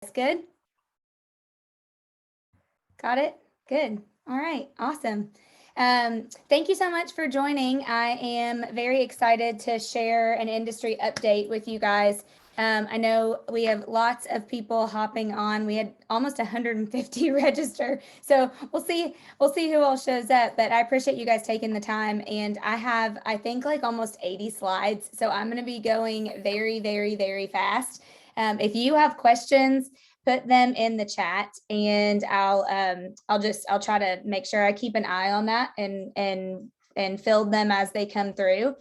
That's good. Got it. Good. All right. Awesome. Thank you so much for joining. I am very excited to share an industry update with you guys. I know we have lots of people hopping on. We had almost 150 register, so we'll see who all shows up. But I appreciate you guys taking the time, and I think like almost 80 slides, so I'm going to be going very, very, very fast. If you have questions, put them in the chat, and I'll try to make sure I keep an eye on that and field them as they come through.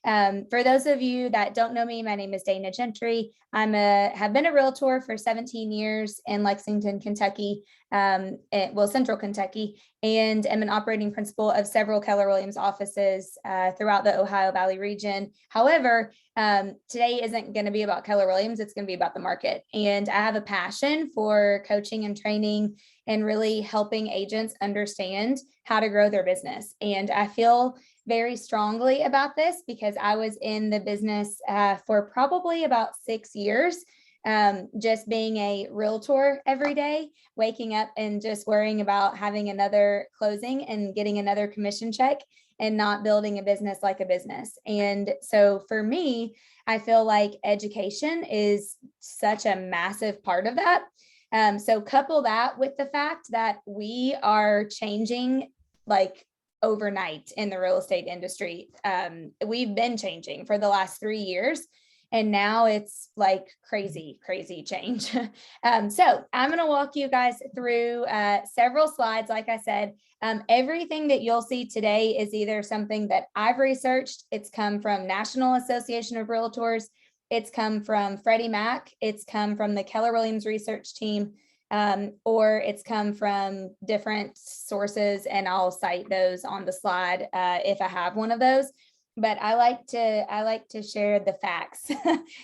For those of you that don't know me, my name is Dana Gentry. Have been a realtor for 17 years in Lexington, Kentucky, Central Kentucky, and am an operating principal of several Keller Williams offices throughout the Ohio Valley region. However, today isn't going to be about Keller Williams. It's going to be about the market. And I have a passion for coaching and training and really helping agents understand how to grow their business. And I feel very strongly about this because I was in the business for probably about 6 years, just being a realtor every day, waking up and just worrying about having another closing and getting another commission check and not building a business like a business. And so for me, I feel like education is such a massive part of that. So couple that with the fact that we are changing like overnight in the real estate industry. We've been changing for the last 3 years, and now it's like crazy change. So I'm going to walk you guys through several slides. Like I said, everything that you'll see today is either something that I've researched. It's come from National Association of Realtors. It's come from Freddie Mac. It's come from the Keller Williams research team. Or it's come from different sources, and I'll cite those on the slide if I have one of those. But I like to share the facts.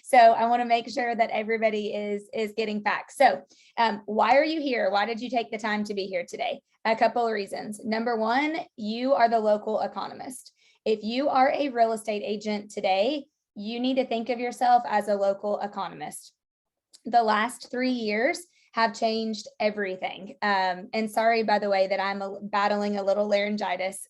So I want to make sure that everybody is getting facts. So why are you here? Why did you take the time to be here today? A couple of reasons. Number one, you are the local economist. If you are a real estate agent today, you need to think of yourself as a local economist. The last 3 years have changed everything. And sorry, by the way, that I'm battling a little laryngitis.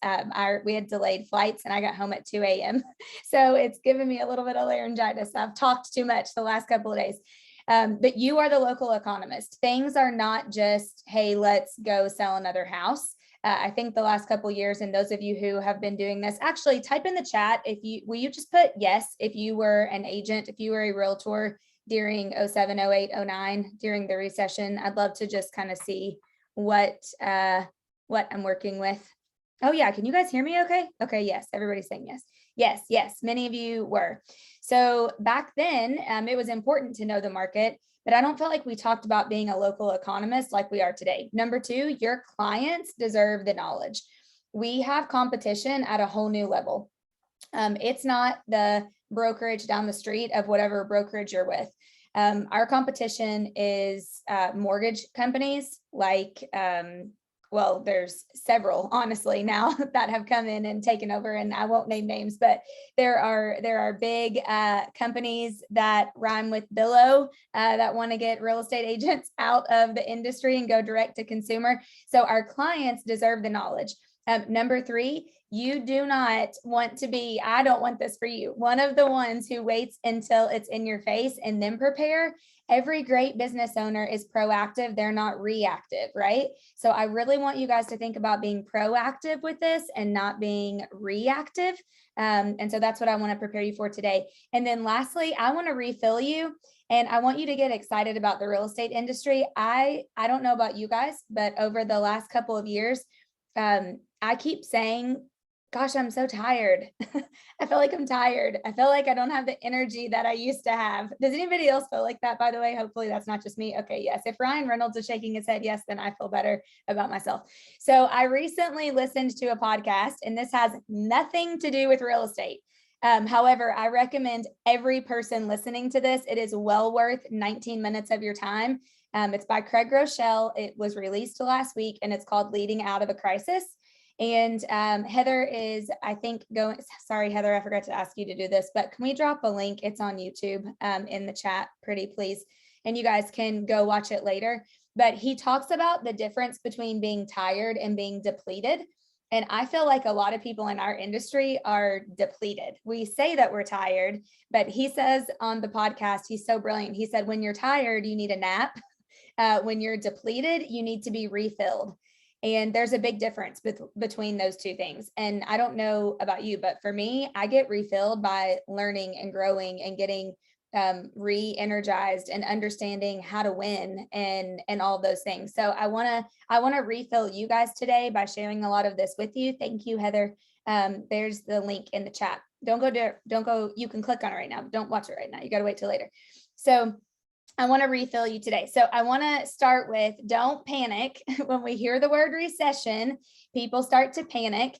We had delayed flights and I got home at 2 a.m. So it's given me a little bit of laryngitis. I've talked too much the last couple of days. But you are the local economist. Things are not just, hey, let's go sell another house. I think the last couple of years, and those of you who have been doing this, actually type in the chat, will you just put yes, if you were an agent, if you were a realtor during 07, 08, 09, during the recession. I'd love to just kind of see what I'm working with. Oh yeah, can you guys hear me okay? Okay, yes, everybody's saying yes. Yes, many of you were. So back then, it was important to know the market, but I don't feel like we talked about being a local economist like we are today. Number two, your clients deserve the knowledge. We have competition at a whole new level. It's not the brokerage down the street of whatever brokerage you're with. Our competition is mortgage companies like, well, there's several, honestly, now that have come in and taken over, and I won't name names, but there are big companies that rhyme with Billow that want to get real estate agents out of the industry and go direct to consumer. So our clients deserve the knowledge. Number three, you do not want to be, I don't want this for you, one of the ones who waits until it's in your face and then prepare. Every great business owner is proactive. They're not reactive, right? So I really want you guys to think about being proactive with this and not being reactive. And so that's what I want to prepare you for today. And then lastly, I want to refill you. And I want you to get excited about the real estate industry. I don't know about you guys, but over the last couple of years, I keep saying, gosh, I'm so tired. I feel like I'm tired. I feel like I don't have the energy that I used to have. Does anybody else feel like that, by the way? Hopefully that's not just me. Okay, yes. If Ryan Reynolds is shaking his head, yes, then I feel better about myself. So I recently listened to a podcast, and this has nothing to do with real estate. However, I recommend every person listening to this. It is well worth 19 minutes of your time. It's by Craig Rochelle. It was released last week, and it's called Leading Out of a Crisis. And Heather is, I think, sorry, Heather, I forgot to ask you to do this, but can we drop a link? It's on YouTube in the chat, pretty please. and you guys can go watch it later. But he talks about the difference between being tired and being depleted. And I feel like a lot of people in our industry are depleted. We say that we're tired, but he says on the podcast, he's so brilliant. He said, when you're tired, you need a nap. When you're depleted, you need to be refilled. And there's a big difference between those two things. And I don't know about you, but for me, I get refilled by learning and growing and getting re-energized and understanding how to win and all those things. So I want to refill you guys today by sharing a lot of this with you. Thank you, Heather. There's the link in the chat. Don't go. You can click on it right now, but don't watch it right now. You got to wait till later. So I want to refill you today. So I want to start with, don't panic. When we hear the word recession, people start to panic.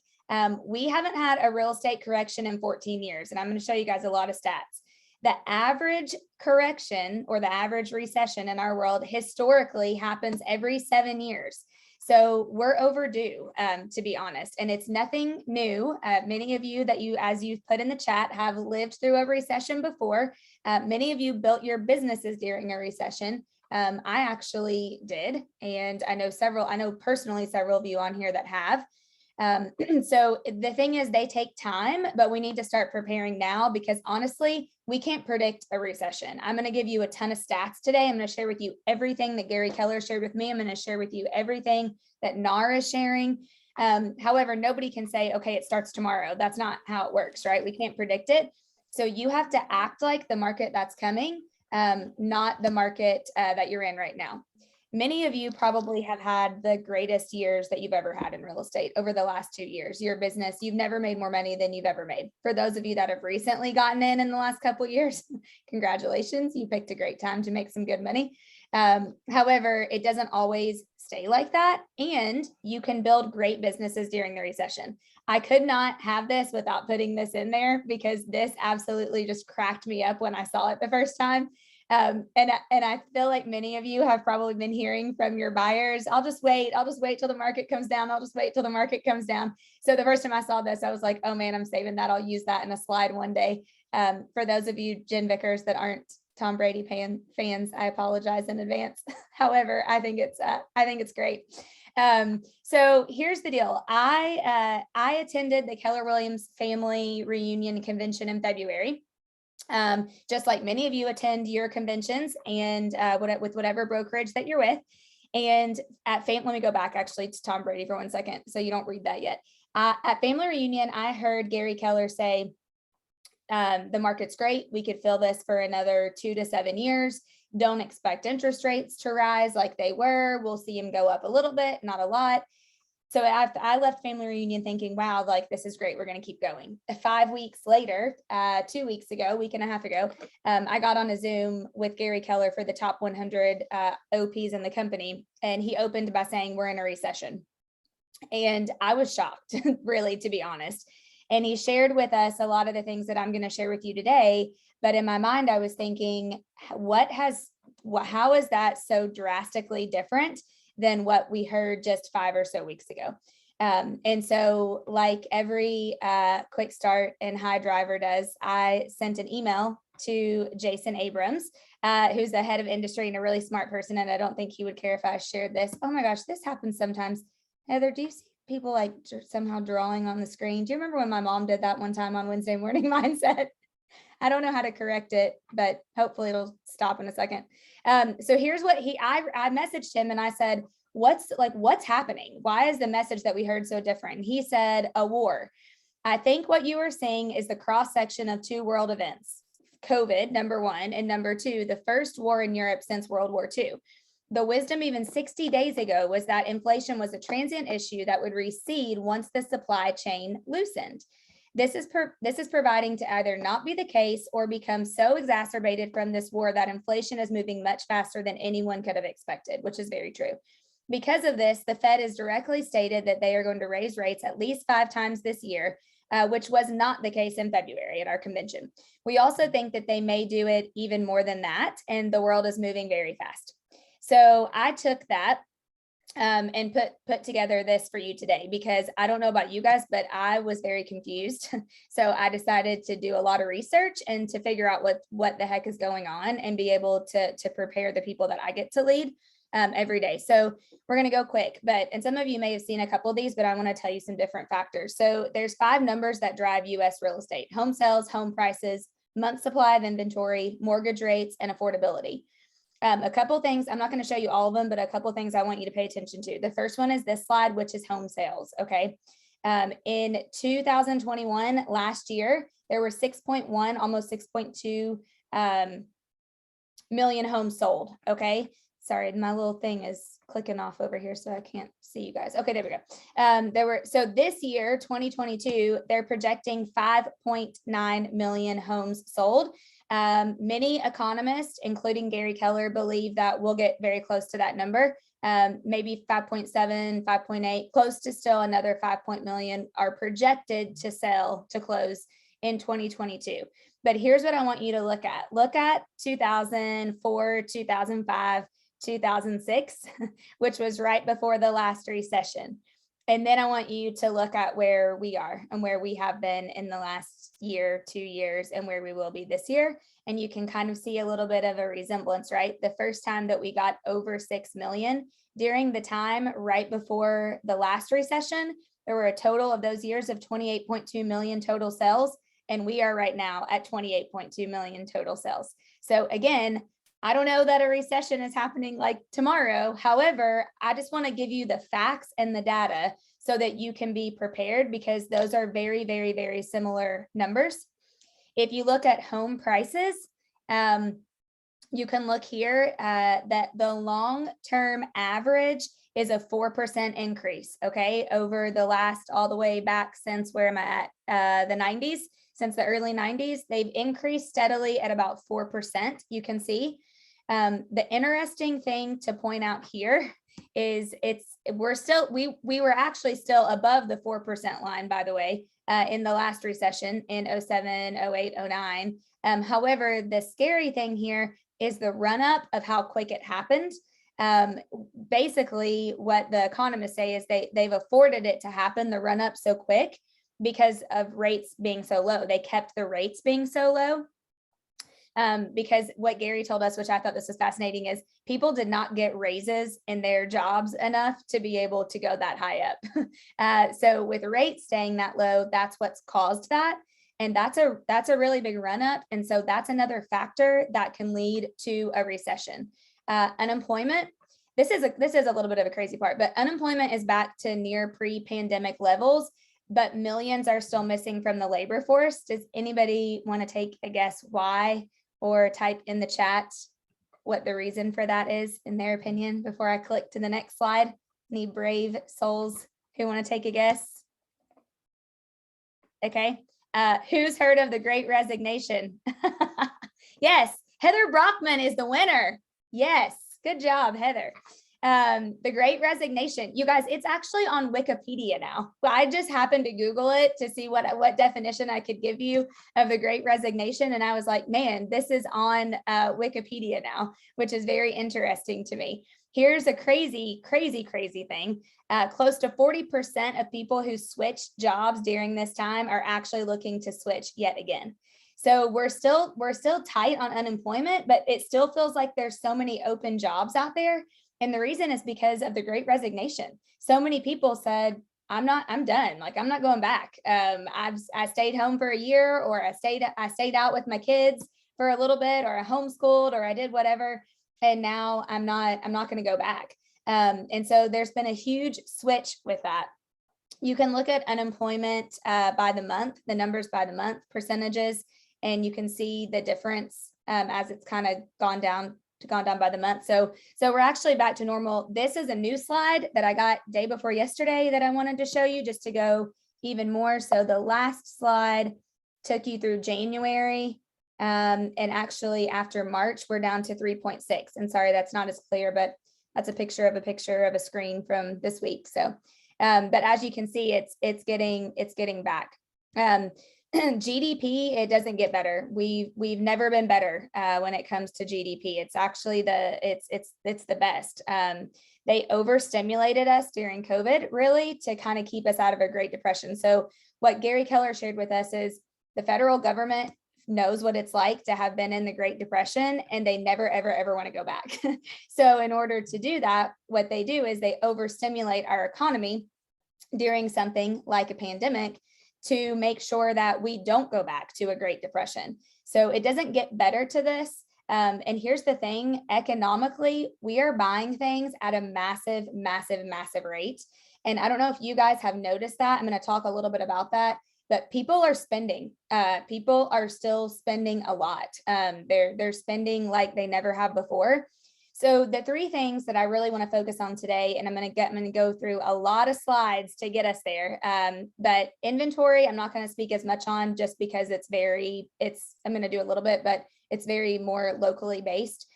We haven't had a real estate correction in 14 years, and I'm going to show you guys a lot of stats. The average correction or the average recession in our world historically happens every 7 years. So we're overdue, to be honest, and it's nothing new. Many of you as you've put in the chat, have lived through a recession before. Many of you built your businesses during a recession. I actually did, and I know personally several of you on here that have. So the thing is, they take time, but we need to start preparing now, because honestly, we can't predict a recession. I'm going to give you a ton of stats today. I'm going to share with you everything that Gary Keller shared with me. I'm going to share with you everything that NAR is sharing. However, nobody can say, okay, it starts tomorrow. That's not how it works, right? We can't predict it. So you have to act like the market that's coming, not the market that you're in right now. Many of you probably have had the greatest years that you've ever had in real estate over the last 2 years. Your business, you've never made more money than you've ever made. For those of you that have recently gotten in the last couple of years, congratulations, you picked a great time to make some good money. However, it doesn't always stay like that, and you can build great businesses during the recession. I could not have this without putting this in there, because this absolutely just cracked me up when I saw it the first time. And I feel like many of you have probably been hearing from your buyers, I'll just wait till the market comes down. I'll just wait till the market comes down. So the first time I saw this, I was like, oh man, I'm saving that. I'll use that in a slide one day. For those of you Jen Vickers that aren't Tom Brady fans, I apologize in advance. However, I think it's great. So here's the deal. I attended the Keller Williams Family Reunion Convention in February. Just like many of you attend your conventions and with whatever brokerage that you're with. And let me go back actually to Tom Brady for 1 second, so you don't read that yet. At Family Reunion, I heard Gary Keller say, the market's great. We could fill this for another 2 to 7 years. Don't expect interest rates to rise like they were. We'll see them go up a little bit, not a lot. So I left Family Reunion thinking, wow, like this is great. We're going to keep going. 5 weeks later, 2 weeks ago, week and a half ago, I got on a Zoom with Gary Keller for the top 100 OPs in the company. And he opened by saying, we're in a recession. And I was shocked, really, to be honest. And he shared with us a lot of the things that I'm going to share with you today. But in my mind, I was thinking, how is that so drastically different than what we heard just 5 or so weeks ago? And so like every quick start and high driver does, I sent an email to Jason Abrams, who's the head of industry and a really smart person. And I don't think he would care if I shared this. Oh my gosh, this happens sometimes. Heather, do you see people like somehow drawing on the screen? Do you remember when my mom did that one time on Wednesday Morning Mindset? I don't know how to correct it, but hopefully it'll stop in a second. So here's what I messaged him and I said, what's happening? Why is the message that we heard so different? He said, a war. I think what you are seeing is the cross section of 2 world events, COVID, number 1, and number 2, the first war in Europe since World War II. The wisdom even 60 days ago was that inflation was a transient issue that would recede once the supply chain loosened. This is proving to either not be the case or become so exacerbated from this war that inflation is moving much faster than anyone could have expected, which is very true. Because of this, the Fed has directly stated that they are going to raise rates at least 5 times this year, which was not the case in February at our convention. We also think that they may do it even more than that, and the world is moving very fast. So I took that and put together this for you today, because I don't know about you guys, but I was very confused. So I decided to do a lot of research and to figure out what the heck is going on and be able to prepare the people that I get to lead every day. So we're going to go quick, and some of you may have seen a couple of these, but I want to tell you some different factors. So there's 5 numbers that drive US real estate: home sales, home prices, month supply of inventory, mortgage rates, and affordability. A couple things, I'm not going to show you all of them, but a couple things I want you to pay attention to. The first one is this slide, which is home sales. Okay. In 2021, last year, there were 6.1, almost 6.2 million homes sold. Okay. Sorry, my little thing is clicking off over here, so I can't see you guys. Okay, there we go. So this year, 2022, they're projecting 5.9 million homes sold. Many economists, including Gary Keller, believe that we'll get very close to that number. Maybe 5.7, 5.8, close to still another 5 million are projected to sell, to close in 2022. But here's what I want you to look at. Look at 2004, 2005, 2006, which was right before the last recession. And then I want you to look at where we are and where we have been in the last year, 2 years, and where we will be this year. And you can kind of see a little bit of a resemblance, right? The first time that we got over 6 million during the time right before the last recession, there were a total of those years of 28.2 million total sales. And we are right now at 28.2 million total sales. So again, I don't know that a recession is happening like tomorrow. However, I just want to give you the facts and the data so that you can be prepared, because those are very, very, very similar numbers. If you look at home prices, you can look here that the long-term average is a 4% increase, okay, over the last, all the way back since, where am I at, the 90s, since the early 90s, they've increased steadily at about 4%, you can see. The interesting thing to point out here is we were actually still above the 4% line, by the way, in the last recession in 07, 08, 09. However, the scary thing here is the run up of how quick it happened. Basically, what the economists say is they've afforded it to happen, the run up so quick, because of rates being so low. They kept the rates being so low. Because what Gary told us, which I thought this was fascinating, is people did not get raises in their jobs enough to be able to go that high up. So with rates staying that low, that's what's caused that. And that's a really big run up. And so that's another factor that can lead to a recession. Unemployment. This is a little bit of a crazy part, but unemployment is back to near pre-pandemic levels, but millions are still missing from the labor force. Does anybody want to take a guess why, or type in the chat what the reason for that is in their opinion before I click to the next slide? Any brave souls who want to take a guess? Okay. Who's heard of the Great Resignation? Yes, Heather Brockman is the winner. Yes, good job, Heather. The Great Resignation, you guys, it's actually on Wikipedia now. I just happened to Google it to see what definition I could give you of the Great Resignation. And I was like, man, this is on Wikipedia now, which is very interesting to me. Here's a crazy, crazy, crazy thing. Close to 40% of people who switched jobs during this time are actually looking to switch yet again. So we're still tight on unemployment, but it still feels like there's so many open jobs out there. And the reason is because of the Great Resignation. So many people said, I'm done. Like, I'm not going back. I stayed home for a year, or I stayed out with my kids for a little bit, or I homeschooled, or I did whatever. And now I'm not going to go back. And so there's been a huge switch with that. You can look at unemployment by the month, the numbers by the month, percentages, and you can see the difference as it's kind of gone down by the month. So we're actually back to normal. This is a new slide that I got day before yesterday that I wanted to show you just to go even more. So the last slide took you through January, and actually after March, we're down to 3.6. And sorry, that's not as clear, but that's a picture of a screen from this week. So, but as you can see, it's getting back. GDP, it doesn't get better. We've never been better when it comes to GDP. It's actually it's the best. They overstimulated us during COVID, really, to kind of keep us out of a Great Depression. So what Gary Keller shared with us is the federal government knows what it's like to have been in the Great Depression, and they never, ever, ever want to go back. So in order to do that, what they do is they overstimulate our economy during something like a pandemic to make sure that we don't go back to a Great Depression. So it doesn't get better to this. And here's the thing, economically, we are buying things at a massive, massive, massive rate. And I don't know if you guys have noticed that. I'm going to talk a little bit about that, but people are spending. People are still spending a lot. They're spending like they never have before. So the three things that I really want to focus on today, and I'm going to go through a lot of slides to get us there. But inventory, I'm not going to speak as much on just because I'm going to do a little bit, but it's very more locally based.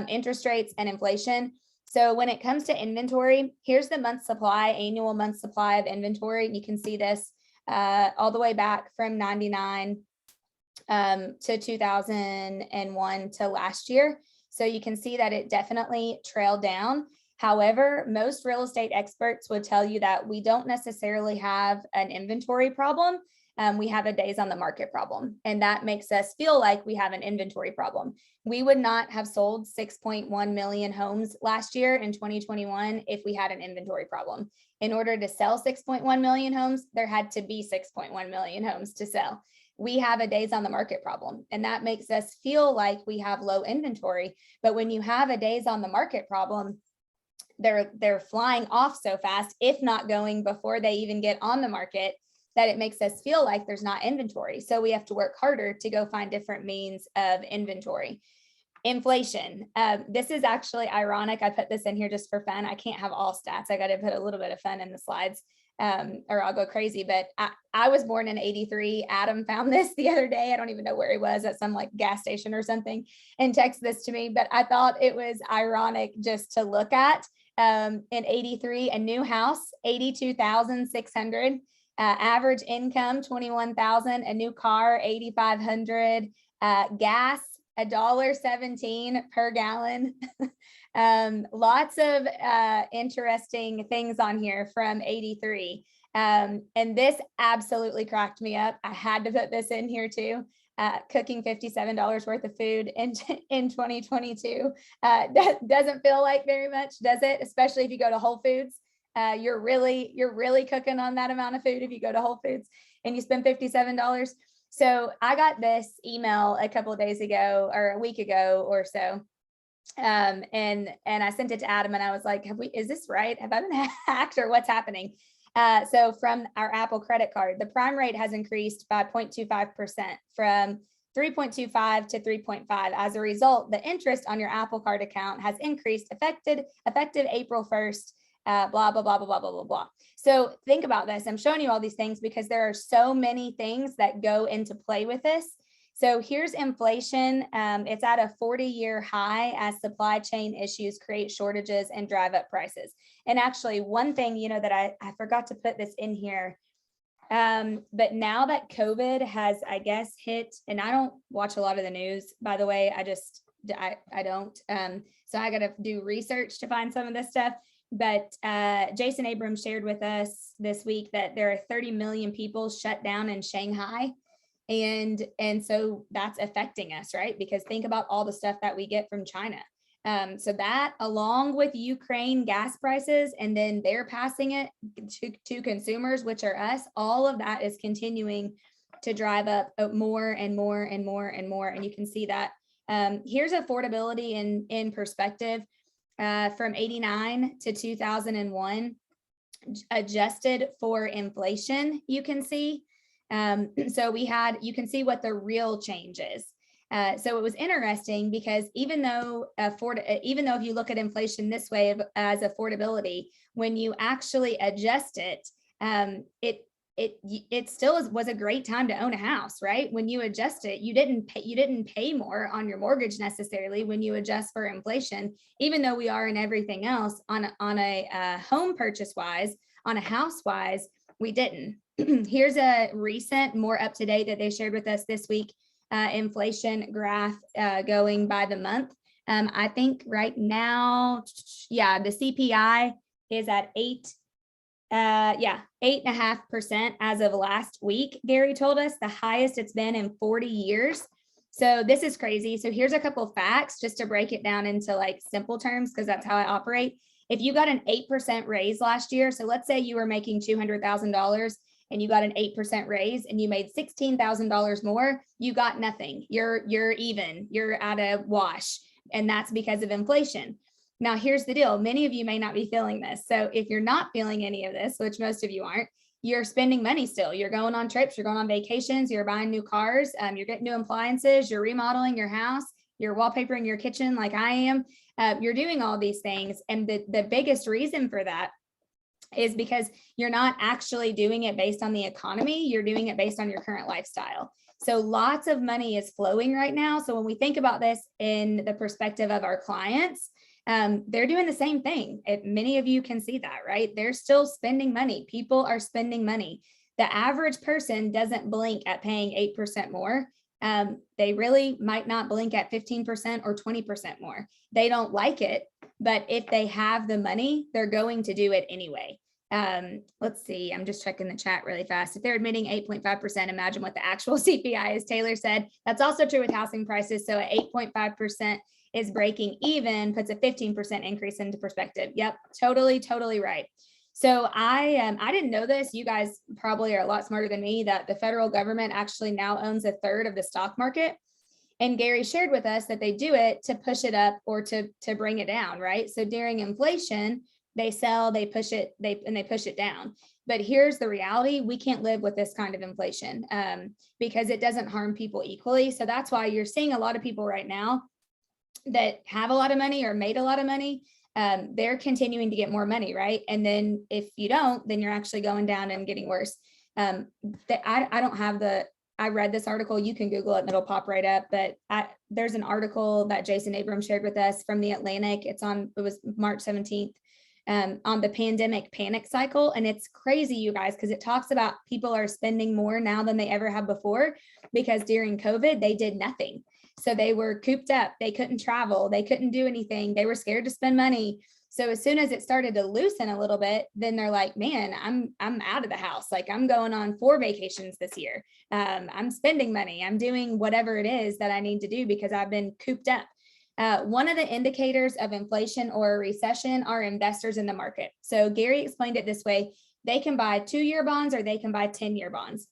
Interest rates and inflation. So when it comes to inventory, here's the annual month supply of inventory. You can see this all the way back from 99 to 2001 to last year. So you can see that it definitely trailed down. However, most real estate experts would tell you that we don't necessarily have an inventory problem. We have a days on the market problem, and that makes us feel like we have an inventory problem. We would not have sold 6.1 million homes last year in 2021 if we had an inventory problem. In order to sell 6.1 million homes, there had to be 6.1 million homes to sell. We have a days on the market problem, and that makes us feel like we have low inventory. But when you have a days on the market problem, they're flying off so fast, if not going before they even get on the market, that it makes us feel like there's not inventory. So we have to work harder to go find different means of inventory. Inflation. This is actually ironic. I put this in here just for fun. I can't have all stats. I got to put a little bit of fun in the slides. Or I'll go crazy, but I was born in 83. Adam found this the other day. I don't even know where he was, at some like gas station or something, and texted this to me, but I thought it was ironic just to look at. In 83, a new house, 82,600, average income, 21,000, a new car, 8,500, gas, $1.17 per gallon. Lots of interesting things on here from 83. And this absolutely cracked me up. I had to put this in here too. Cooking $57 worth of food in 2022 doesn't feel like very much, does it? Especially if you go to Whole Foods. You're really cooking on that amount of food if you go to Whole Foods and you spend $57. So I got this email a couple of days ago, or a week ago or so. And I sent it to Adam, and I was like, is this right? Have I been hacked, or what's happening? So from our Apple credit card, the prime rate has increased by 0.25% from 3.25 to 3.5. As a result, the interest on your Apple card account has increased effective April 1st, blah, blah, blah, blah, blah, blah, blah, blah. So think about this. I'm showing you all these things because there are so many things that go into play with this. So here's inflation. It's at a 40-year high as supply chain issues create shortages and drive up prices. And actually, one thing, that I forgot to put this in here, but now that COVID has, I guess, hit, and I don't watch a lot of the news, by the way, I don't. So I got to do research to find some of this stuff. But Jason Abrams shared with us this week that there are 30 million people shut down in Shanghai. And so that's affecting us, right? Because think about all the stuff that we get from China. So that, along with Ukraine gas prices, and then they're passing it to consumers, which are us, all of that is continuing to drive up more and more and more and more. And you can see that. Here's affordability in perspective. From 89 to 2001, adjusted for inflation, you can see. So you can see what the real change is. So it was interesting because even though if you look at inflation this way as affordability, when you actually adjust it, it still was a great time to own a house, right? When you adjust it, you didn't pay more on your mortgage necessarily when you adjust for inflation, even though we are in everything else on a home purchase wise, on a house wise, we didn't. here's a recent, more up to date that they shared with us this week, inflation graph going by the month. I think right now, yeah, the CPI is at 8.5% as of last week. Gary told us the highest it's been in 40 years. So this is crazy. So here's a couple facts just to break it down into like simple terms, because that's how I operate. If you got an 8% raise last year, so let's say you were making $200,000 and you got an 8% raise and you made $16,000 more, you got nothing. You're even, you're at a wash. And that's because of inflation. Now, here's the deal. Many of you may not be feeling this. So if you're not feeling any of this, which most of you aren't, you're spending money still. You're going on trips, you're going on vacations, you're buying new cars, you're getting new appliances, you're remodeling your house, you're wallpapering your kitchen like I am. You're doing all these things. And the biggest reason for that is because you're not actually doing it based on the economy. You're doing it based on your current lifestyle. So lots of money is flowing right now. So when we think about this in the perspective of our clients, they're doing the same thing. Many of you can see that, right? They're still spending money. People are spending money. The average person doesn't blink at paying 8% more. They really might not blink at 15% or 20% more. They don't like it, but if they have the money, they're going to do it anyway. Let's see, I'm just checking the chat really fast. If they're admitting 8.5%, imagine what the actual CPI is. Taylor said that's also true with housing prices. So at 8.5% is breaking even, puts a 15% increase into perspective. Yep, totally right. So I didn't know this. You guys probably are a lot smarter than me, that the federal government actually now owns 1/3 of the stock market. And Gary shared with us that they do it to push it up or to bring it down, right? So during inflation, they sell, they push it, they push it down. But here's the reality: we can't live with this kind of inflation because it doesn't harm people equally. So that's why you're seeing a lot of people right now that have a lot of money or made a lot of money. They're continuing to get more money, right? And then if you don't, then you're actually going down and getting worse. I don't have I read this article. You can Google it and it'll pop right up. But there's an article that Jason Abrams shared with us from the Atlantic. It was March 17th on the pandemic panic cycle. And it's crazy, you guys, because it talks about people are spending more now than they ever have before, because during COVID, they did nothing. So they were cooped up. They couldn't travel. They couldn't do anything. They were scared to spend money. So as soon as it started to loosen a little bit, then they're like, man, I'm out of the house. Like, I'm going on 4 vacations this year. I'm spending money. I'm doing whatever it is that I need to do because I've been cooped up. One of the indicators of inflation or a recession are investors in the market. So Gary explained it this way: they can buy 2-year bonds or they can buy 10-year bonds.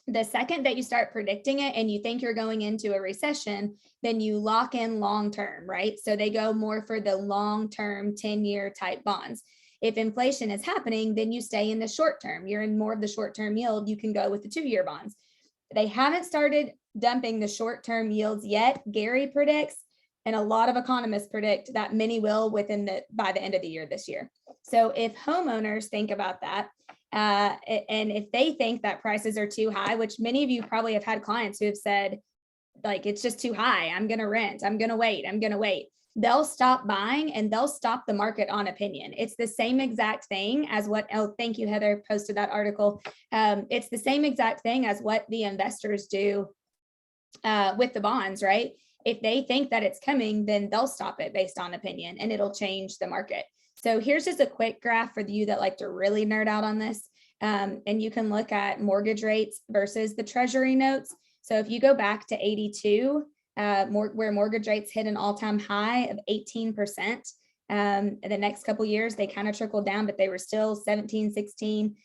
The second that you start predicting it and you think you're going into a recession, then you lock in long-term, right? So they go more for the long-term 10-year type bonds. If inflation is happening, then you stay in the short term. You're in more of the short-term yield. You can go with the 2-year bonds. They haven't started dumping the short-term yields yet. Gary predicts, and a lot of economists predict, that many will by the end of the year this year. So if homeowners think about that, and if they think that prices are too high, which many of you probably have had clients who have said, like, it's just too high, I'm going to rent, I'm going to wait. They'll stop buying and they'll stop the market on opinion. It's the same exact thing as thank you, Heather, posted that article. It's the same exact thing as what the investors do with the bonds, right? If they think that it's coming, then they'll stop it based on opinion and it'll change the market. So here's just a quick graph for you that like to really nerd out on this. And you can look at mortgage rates versus the Treasury notes. So if you go back to 82, where mortgage rates hit an all-time high of 18%, in the next couple of years, they kind of trickled down, but they were still 17, 16,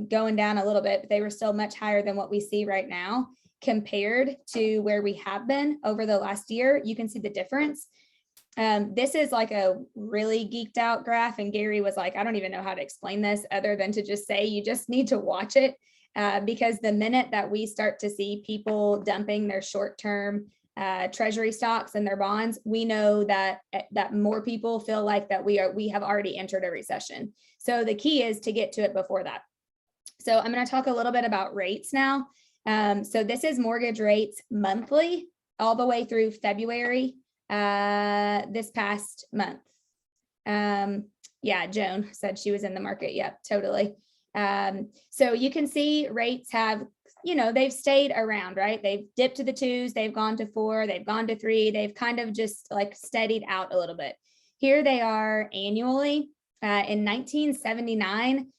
going down a little bit, but they were still much higher than what we see right now compared to where we have been over the last year. You can see the difference. This is like a really geeked out graph. And Gary was like, I don't even know how to explain this other than to just say, you just need to watch it. Because the minute that we start to see people dumping their short-term Treasury stocks and their bonds, we know that more people feel like that we have already entered a recession. So the key is to get to it before that. So I'm going to talk a little bit about rates now. So this is mortgage rates monthly all the way through February. This past month. Yeah, Joan said she was in the market. Yep, totally. So you can see rates have, they've stayed around, right? They've dipped to the 2s, they've gone to 4, they've gone to 3, they've kind of just like steadied out a little bit. Here they are annually. In 1979,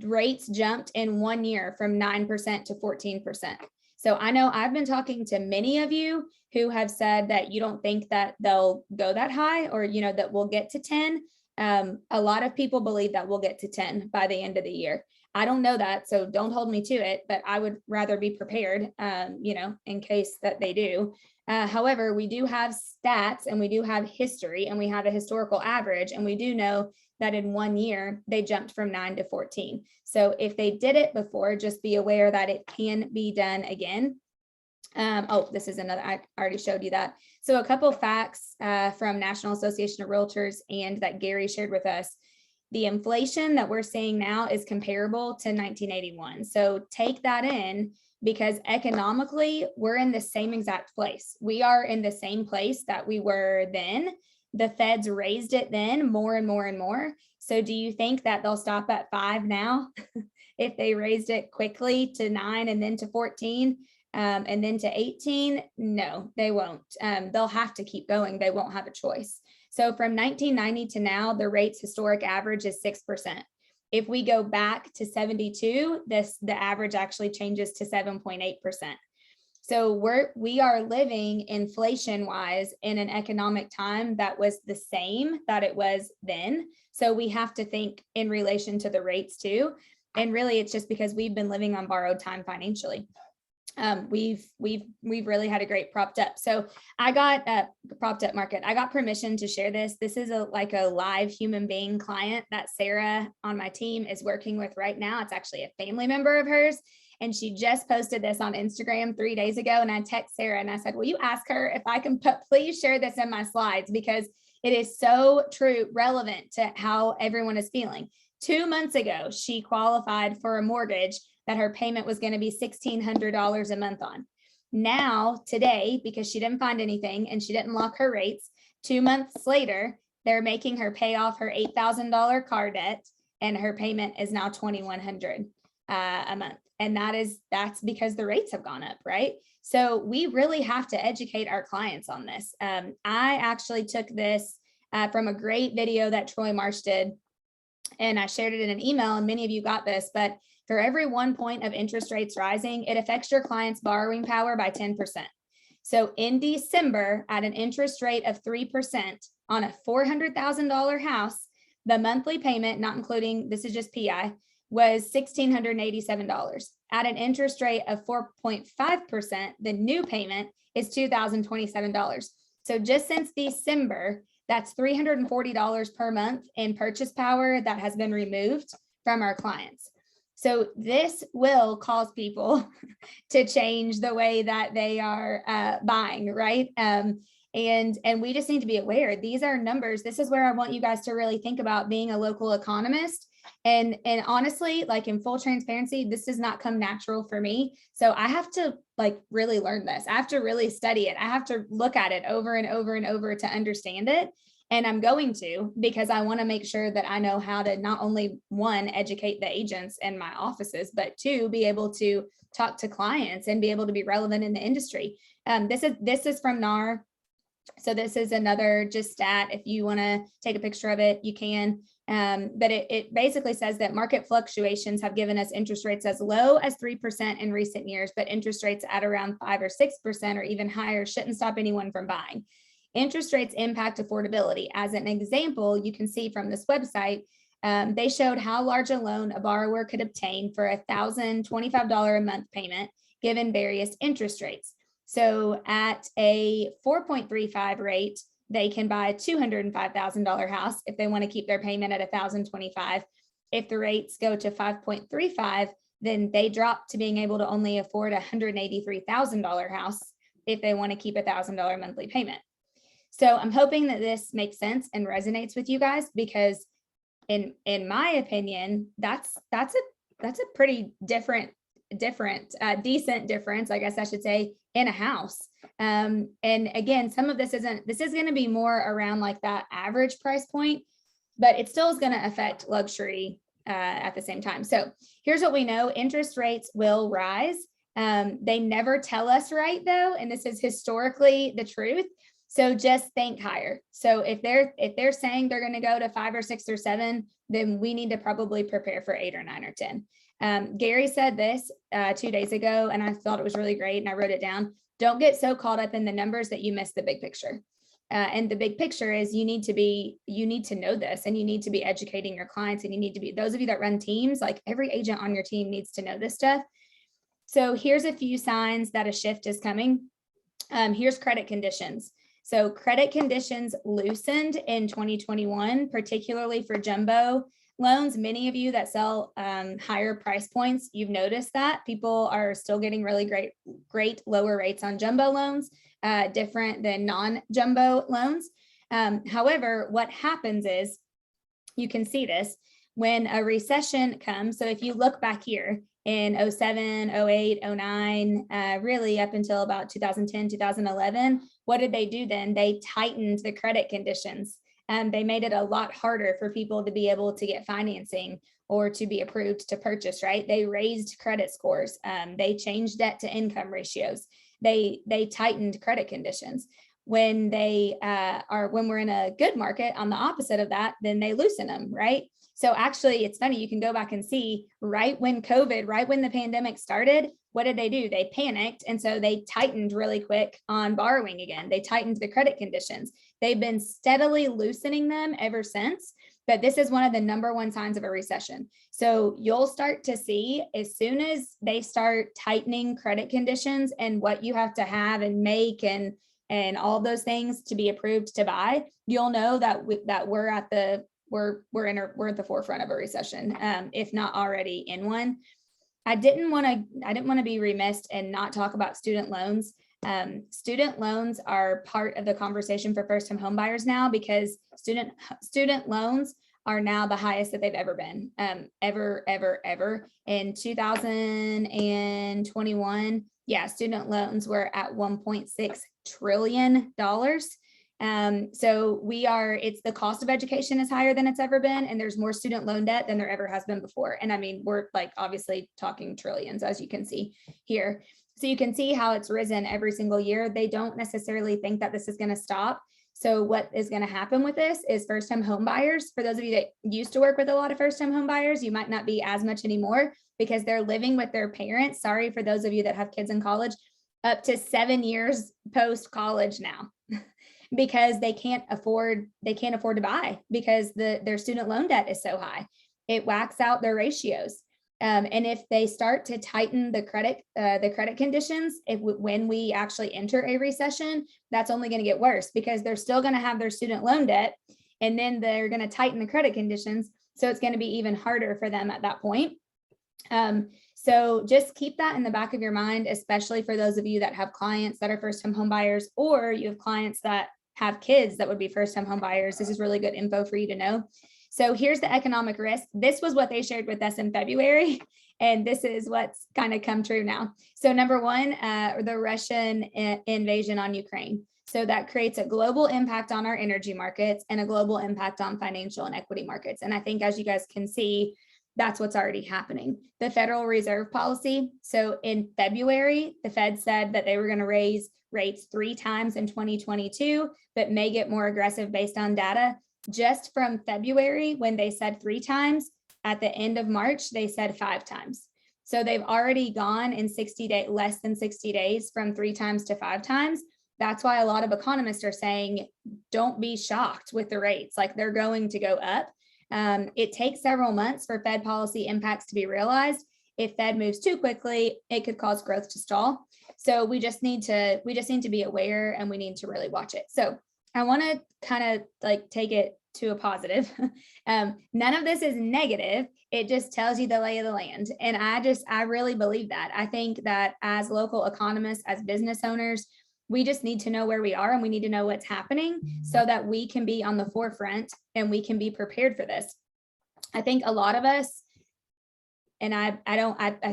rates jumped in 1 year from 9% to 14%. So I know I've been talking to many of you who have said that you don't think that they'll go that high, or, that we'll get to 10. A lot of people believe that we'll get to 10 by the end of the year. I don't know that, so don't hold me to it, but I would rather be prepared, in case that they do. However, we do have stats and we do have history and we have a historical average, and we do know that in 1 year they jumped from 9 to 14. So if they did it before, just be aware that it can be done again. This is another, I already showed you that. So a couple facts from National Association of Realtors and that Gary shared with us. The inflation that we're seeing now is comparable to 1981. So take that in, because economically, we're in the same exact place. We are in the same place that we were then. The feds raised it then more and more and more. So do you think that they'll stop at 5 now if they raised it quickly to 9 and then to 14 and then to 18? No, they won't. They'll have to keep going. They won't have a choice. So from 1990 to now, the rate's historic average is 6%. If we go back to 72, the average actually changes to 7.8%. So we are living inflation wise in an economic time that was the same that it was then. So we have to think in relation to the rates too. And really, it's just because we've been living on borrowed time financially. We've really had a great propped up. So I got a propped up market. I got permission to share this. This is like a live human being client that Sarah on my team is working with right now. It's actually a family member of hers. And she just posted this on Instagram 3 days ago. And I text Sarah and I said, will you ask her if I can please share this in my slides, because it is so true, relevant to how everyone is feeling. 2 months ago, she qualified for a mortgage that her payment was going to be $1,600 a month on. Now, today, because she didn't find anything and she didn't lock her rates, 2 months later, they're making her pay off her $8,000 car debt, and her payment is now $2,100 a month. And that's because the rates have gone up, right? So we really have to educate our clients on this. I actually took this from a great video that Troy Marsh did, and I shared it in an email, and many of you got this, but for every 1 point of interest rates rising, it affects your client's borrowing power by 10%. So in December, at an interest rate of 3% on a $400,000 house, the monthly payment, not including, this is just PI, was $1,687. At an interest rate of 4.5%, the new payment is $2,027. So just since December, that's $340 per month in purchase power that has been removed from our clients. So this will cause people to change the way that they are buying, right? And we just need to be aware. These are numbers. This is where I want you guys to really think about being a local economist. And honestly, like in full transparency, this does not come natural for me. So I have to like really learn this. I have to really study it. I have to look at it over and over and over to understand it. And I'm going to, because I want to make sure that I know how to not only, one, educate the agents in my offices, but two, be able to talk to clients and be able to be relevant in the industry. This is from NAR. So this is another just stat. If you want to take a picture of it, you can. But it basically says that market fluctuations have given us interest rates as low as 3% in recent years, but interest rates at around 5 or 6% or even higher shouldn't stop anyone from buying. Interest rates impact affordability. As an example, you can see from this website, they showed how large a loan a borrower could obtain for a $1,025 a month payment, given various interest rates. So at a 4.35 rate, they can buy a $205,000 house if they want to keep their payment at $1,025. If the rates go to 5.35, then they drop to being able to only afford a $183,000 house if they want to keep a $1,000 monthly payment. So I'm hoping that this makes sense and resonates with you guys, because in my opinion, that's a pretty decent difference, I guess I should say, in a house. And again, some of this is going to be more around like that average price point, but it still is going to affect luxury at the same time. So here's what we know: interest rates will rise. They never tell us right, though, and this is historically the truth. So just think higher. So if they're saying they're going to go to 5 or 6 or 7, then we need to probably prepare for 8 or 9 or 10. Gary said this 2 days ago, and I thought it was really great, and I wrote it down. Don't get so caught up in the numbers that you miss the big picture. And the big picture is you need to know this, and you need to be educating your clients, and you need to be, those of you that run teams, like every agent on your team needs to know this stuff. So here's a few signs that a shift is coming. Here's credit conditions. So credit conditions loosened in 2021, particularly for jumbo loans. Many of you that sell higher price points, you've noticed that people are still getting really great lower rates on jumbo loans, different than non-jumbo loans. However, what happens is, you can see this when a recession comes. So if you look back here in 07, 08, 09, really up until about 2010, 2011, what did they do then? They tightened the credit conditions. They made it a lot harder for people to be able to get financing or to be approved to purchase, right? They raised credit scores. They changed debt to income ratios. They tightened credit conditions. When when we're in a good market, on the opposite of that, then they loosen them, right? So actually, it's funny, you can go back and see right when the pandemic started, what did they do? They panicked. And so they tightened really quick on borrowing again. They tightened the credit conditions. They've been steadily loosening them ever since. But this is one of the number one signs of a recession. So you'll start to see, as soon as they start tightening credit conditions and what you have to have and make and all those things to be approved to buy, you'll know that we're at the forefront of a recession, if not already in one. I didn't want to be remiss and not talk about student loans. Student loans are part of the conversation for first-time homebuyers now, because student loans are now the highest that they've ever been, ever. In 2021, student loans were at $1.6 trillion. So it's the cost of education is higher than it's ever been, and there's more student loan debt than there ever has been before. And I mean, we're like obviously talking trillions, as you can see here. So you can see how it's risen every single year. They don't necessarily think that this is going to stop. So what is going to happen with this is first-time home buyers, for those of you that used to work with a lot of first-time home buyers, you might not be as much anymore because they're living with their parents. Sorry for those of you that have kids in college, up to 7 years post-college now. Because they can't afford to buy because their student loan debt is so high. It whacks out their ratios. And if they start to tighten the credit conditions, when we actually enter a recession, that's only going to get worse, because they're still going to have their student loan debt, and then they're going to tighten the credit conditions. So it's going to be even harder for them at that point. So just keep that in the back of your mind, especially for those of you that have clients that are first-time home buyers, or you have clients that have kids that would be first-time home buyers. This is really good info for you to know. So here's the economic risk. This was what they shared with us in February, and this is what's kind of come true now. So number one, the Russian invasion on Ukraine. So that creates a global impact on our energy markets and a global impact on financial and equity markets. And I think, as you guys can see, that's what's already happening. The Federal Reserve policy. So in February, the Fed said that they were going to raise rates 3 times in 2022, but may get more aggressive based on data. Just from February, when they said 3 times, at the end of March, they said 5 times. So they've already gone in less than 60 days from 3 times to 5 times. That's why a lot of economists are saying, don't be shocked with the rates, like they're going to go up. It takes several months for Fed policy impacts to be realized. If Fed moves too quickly, it could cause growth to stall. So we just need to be aware, and we need to really watch it. So I want to kind of like take it to a positive. None of this is negative. It just tells you the lay of the land. And I really believe that. I think that as local economists, as business owners, we just need to know where we are, and we need to know what's happening so that we can be on the forefront and we can be prepared for this. I think a lot of us, and I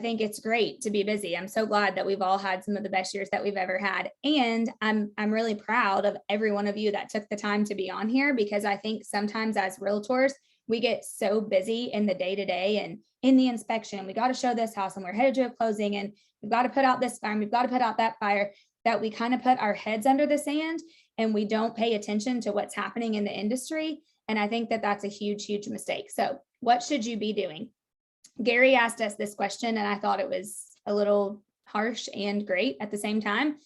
think it's great to be busy. I'm so glad that we've all had some of the best years that we've ever had. And I'm really proud of every one of you that took the time to be on here, because I think sometimes as realtors, we get so busy in the day to day and in the inspection, we got to show this house and we're headed to a closing and we've got to put out this fire and we've got to put out that fire, that we kind of put our heads under the sand and we don't pay attention to what's happening in the industry. And I think that that's a huge, huge mistake. So what should you be doing? Gary asked us this question and I thought it was a little harsh and great at the same time.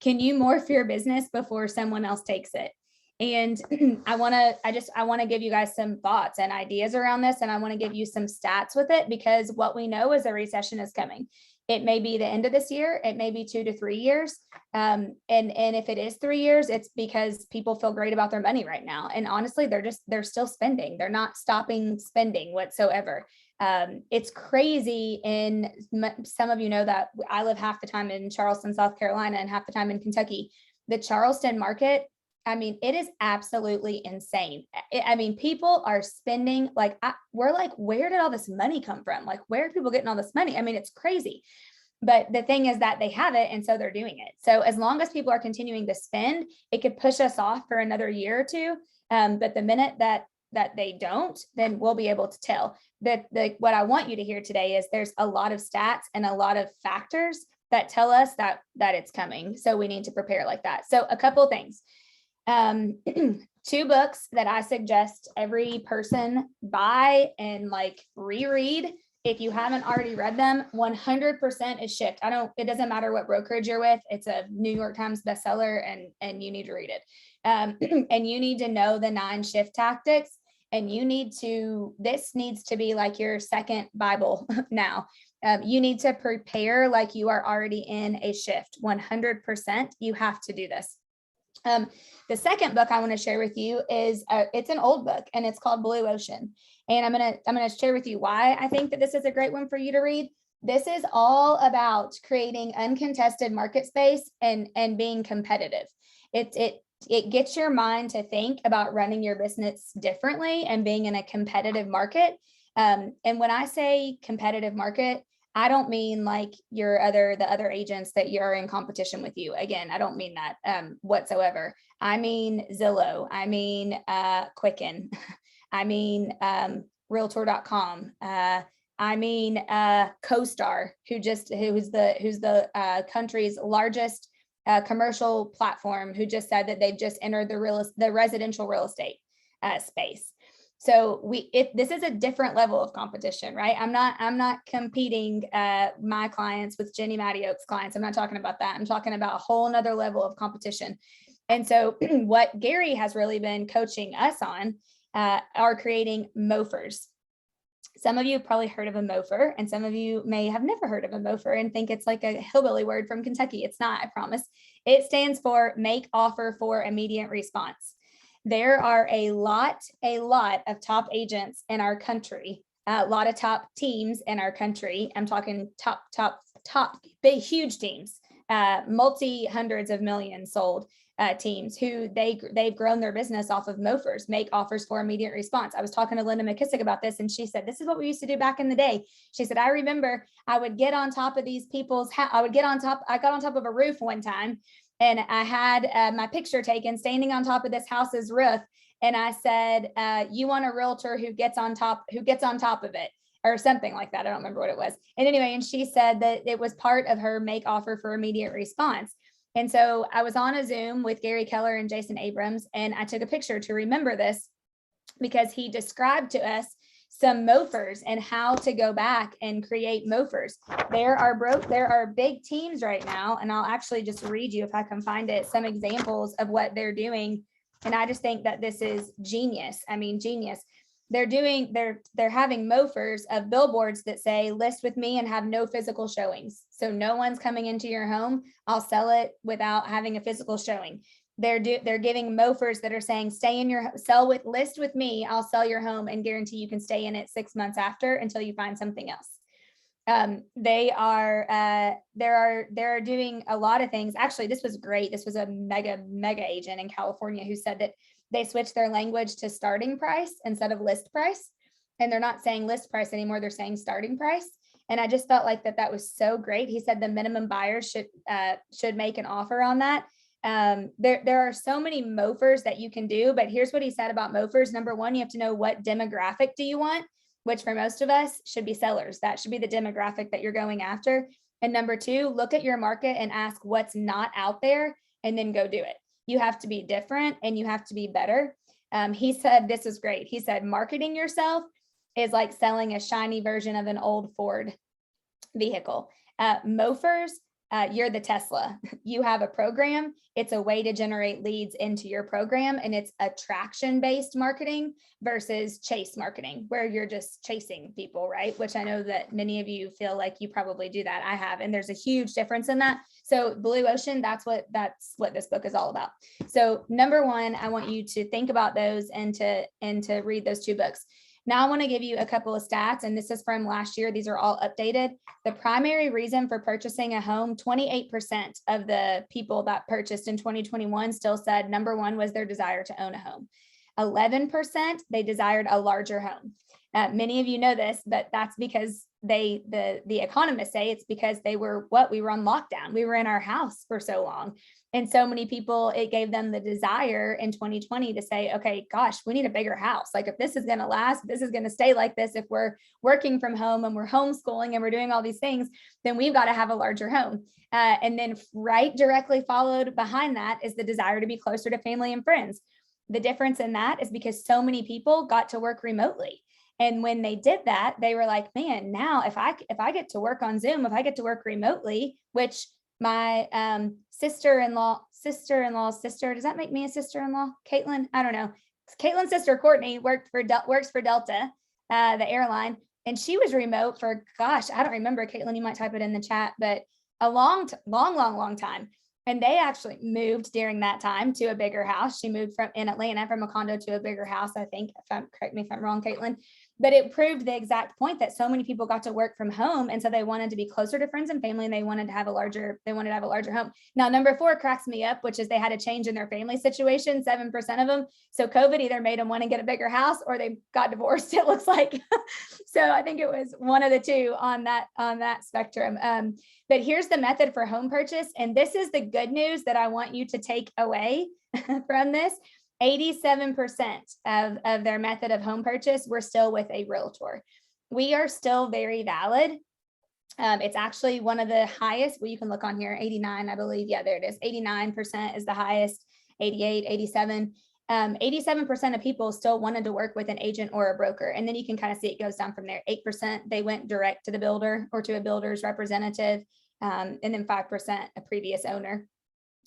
Can you morph your business before someone else takes it? And I want to give you guys some thoughts and ideas around this. And I want to give you some stats with it, because what we know is a recession is coming. It may be the end of this year. It may be 2 to 3 years. And if it is 3 years, it's because people feel great about their money right now. And honestly, they're still spending. They're not stopping spending whatsoever. It's crazy. And some of you know that I live half the time in Charleston, South Carolina, and half the time in Kentucky. The Charleston market, I mean, it is absolutely insane. I mean, people are spending we're like, where did all this money come from? Like, where are people getting all this money? I mean, it's crazy. But the thing is that they have it, and so they're doing it. So as long as people are continuing to spend, it could push us off for another year or two. But the minute that they don't, then we'll be able to tell. What I want you to hear today is there's a lot of stats and a lot of factors that tell us that it's coming. So we need to prepare like that. So a couple of things. 2 books that I suggest every person buy and reread. If you haven't already read them, 100% is Shift. It doesn't matter what brokerage you're with. It's a New York Times bestseller and you need to read it. And you need to know the 9 shift tactics, and this needs to be like your second Bible now. You need to prepare like you are already in a shift. 100%. You have to do this. The second book I want to share with you is it's an old book, and it's called Blue Ocean. And I'm gonna share with you why I think that this is a great one for you to read. This is all about creating uncontested market space and being competitive. It gets your mind to think about running your business differently and being in a competitive market. And when I say competitive market, I don't mean like the other agents that you're in competition with you. Again, I don't mean that whatsoever. I mean Zillow. I mean Quicken. I mean Realtor.com. I mean CoStar, who's the country's largest commercial platform, who just said that they've just entered the residential real estate space. So this is a different level of competition, right? I'm not competing my clients with Jenny Matty Oaks clients. I'm not talking about that. I'm talking about a whole nother level of competition. And so what Gary has really been coaching us on are creating MOFers. Some of you have probably heard of a MOFer, and some of you may have never heard of a MOFer and think it's like a hillbilly word from Kentucky. It's not, I promise. It stands for Make Offer for Immediate Response. There are a lot of top agents in our country, a lot of top teams in our country. I'm talking top, big, huge teams, multi-hundreds of millions sold teams who they've grown their business off of MOFers, Make Offers for Immediate Response. I was talking to Linda McKissick about this, and she said, this is what we used to do back in the day. She said, I remember I would get on top of these people's, I got on top of a roof one time, and I had my picture taken standing on top of this house's roof. And I said, you want a realtor who gets on top of it, or something like that. I don't remember what it was. And anyway, and she said that it was part of her Make Offer for Immediate Response. And so I was on a Zoom with Gary Keller and Jason Abrams, and I took a picture to remember this, because he described to us some MOFers and how to go back and create MOFers. There are big teams right now, and I'll actually just read you, if I can find it, some examples of what they're doing. And I just think that this is genius. I mean, genius. They're having MOFers of billboards that say, list with me and have no physical showings. So no one's coming into your home. I'll sell it without having a physical showing. They're giving MOFers that are saying, list with me. I'll sell your home and guarantee you can stay in it 6 months after until you find something else. They are doing a lot of things. Actually, this was great. This was a mega agent in California who said that they switched their language to starting price instead of list price. And they're not saying list price anymore. They're saying starting price. And I just felt like that was so great. He said the minimum buyer should make an offer on that. There are so many MOFers that you can do, but here's what he said about MOFers. Number one, you have to know what demographic do you want, which for most of us should be sellers. That should be the demographic that you're going after. And number two, look at your market and ask what's not out there and then go do it. You have to be different and you have to be better. He said, this was great. He said, marketing yourself is like selling a shiny version of an old Ford vehicle. MOFers, you're the Tesla. You have a program. It's a way to generate leads into your program. And it's attraction-based marketing versus chase marketing, where you're just chasing people, right? Which I know that many of you feel like you probably do that. I have, and there's a huge difference in that. So Blue Ocean, that's what this book is all about. So number one, I want you to think about those and to read those two books. Now I want to give you a couple of stats, and this is from last year. These are all updated. The primary reason for purchasing a home, 28% of the people that purchased in 2021 still said number one was their desire to own a home. 11%, they desired a larger home. Many of you know this, but that's because the economists say it's because we were on lockdown. We were in our house for so long. And so many people, it gave them the desire in 2020 to say, okay, gosh, we need a bigger house. Like if this is going to last, this is going to stay like this, if we're working from home and we're homeschooling and we're doing all these things, then we've got to have a larger home. And then right directly followed behind that is the desire to be closer to family and friends. The difference in that is because so many people got to work remotely. And when they did that, they were like, man, now if I get to work on Zoom, if I get to work remotely, which my sister-in-law's sister, does that make me a sister-in-law? Caitlin? I don't know. Caitlin's sister, Courtney, works for Delta, the airline, and she was remote for, gosh, I don't remember. Caitlin, you might type it in the chat, but a long time. And they actually moved during that time to a bigger house. She moved in Atlanta from a condo to a bigger house, I think. Correct me if I'm wrong, Caitlin. But it proved the exact point that so many people got to work from home. And so they wanted to be closer to friends and family, and they wanted to have a larger home. Now, number 4 cracks me up, which is they had a change in their family situation, 7% of them. So COVID either made them want to get a bigger house or they got divorced, it looks like. So I think it was one of the two on that spectrum. But here's the method for home purchase. And this is the good news that I want you to take away from this. 87% of their method of home purchase were still with a realtor. We are still very valid. It's actually one of the highest. Well, you can look on here, 89, I believe. Yeah, there it is. 89% is the highest, 88, 87. 87% of people still wanted to work with an agent or a broker. And then you can kind of see it goes down from there. 8%, they went direct to the builder or to a builder's representative. And then 5%, a previous owner.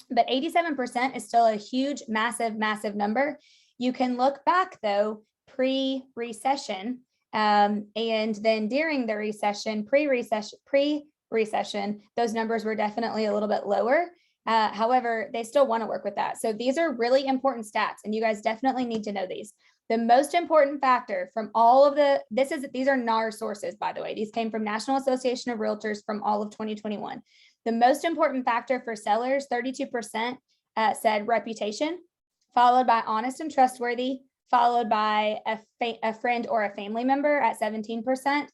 But 87% is still a huge, massive number. You can look back though, pre-recession, and then during the recession, pre-recession, those numbers were definitely a little bit lower. However, they still want to work with that. So these are really important stats, and you guys definitely need to know these. The most important factor from all of these are NAR sources, by the way. These came from National Association of Realtors from all of 2021. The most important factor for sellers, 32% said reputation, followed by honest and trustworthy, followed by a friend or a family member at 17%,